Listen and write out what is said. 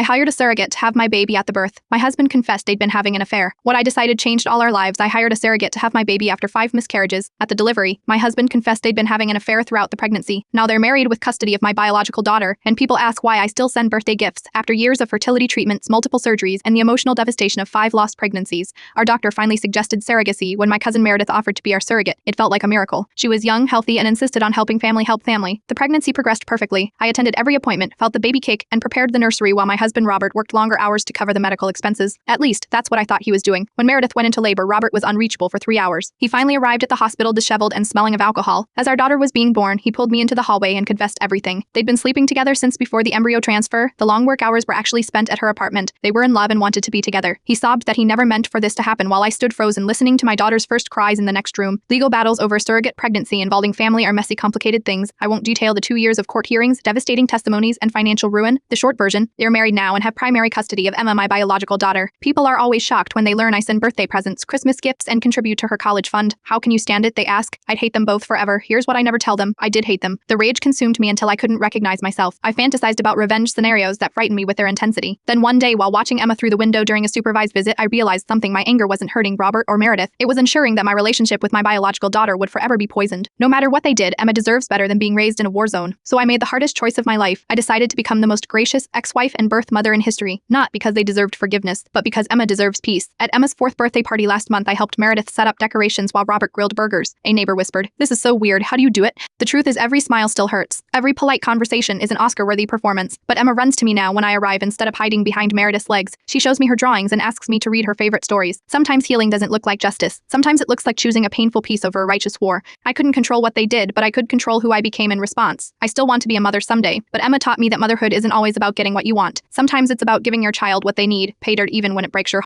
I hired a surrogate to have my baby at the birth. My husband confessed they'd been having an affair. What I decided changed all our lives. I hired a surrogate to have my baby after 5 miscarriages. At the delivery, my husband confessed they'd been having an affair throughout the pregnancy. Now they're married with custody of my biological daughter, and people ask why I still send birthday gifts. After years of fertility treatments, multiple surgeries, and the emotional devastation of 5 lost pregnancies, our doctor finally suggested surrogacy when my cousin Meredith offered to be our surrogate. It felt like a miracle. She was young, healthy, and insisted on helping family help family. The pregnancy progressed perfectly. I attended every appointment, felt the baby kick, and prepared the nursery while my husband Robert worked longer hours to cover the medical expenses. At least, that's what I thought he was doing. When Meredith went into labor, Robert was unreachable for 3 hours. He finally arrived at the hospital disheveled and smelling of alcohol. As our daughter was being born, he pulled me into the hallway and confessed everything. They'd been sleeping together since before the embryo transfer. The long work hours were actually spent at her apartment. They were in love and wanted to be together. He sobbed that he never meant for this to happen while I stood frozen listening to my daughter's first cries in the next room. Legal battles over surrogate pregnancy involving family are messy, complicated things. I won't detail the 2 years of court hearings, devastating testimonies, and financial ruin. The short version, they're married now and have primary custody of Emma, my biological daughter. People are always shocked when they learn I send birthday presents, Christmas gifts, and contribute to her college fund. How can you stand it, they ask. I'd hate them both forever. Here's what I never tell them. I did hate them. The rage consumed me until I couldn't recognize myself. I fantasized about revenge scenarios that frightened me with their intensity. Then one day, while watching Emma through the window during a supervised visit, I realized something. My anger wasn't hurting Robert or Meredith. It was ensuring that my relationship with my biological daughter would forever be poisoned. No matter what they did, Emma deserves better than being raised in a war zone. So I made the hardest choice of my life. I decided to become the most gracious ex-wife and birth mother in history, not because they deserved forgiveness, but because Emma deserves peace. At Emma's 4th birthday party last month, I helped Meredith set up decorations while Robert grilled burgers. A neighbor whispered, "This is so weird. How do you do it?" The truth is, every smile still hurts. Every polite conversation is an Oscar-worthy performance. But Emma runs to me now when I arrive instead of hiding behind Meredith's legs. She shows me her drawings and asks me to read her favorite stories. Sometimes healing doesn't look like justice. Sometimes it looks like choosing a painful peace over a righteous war. I couldn't control what they did, but I could control who I became in response. I still want to be a mother someday, but Emma taught me that motherhood isn't always about getting what you want. Sometimes it's about giving your child what they need, paid or even when it breaks your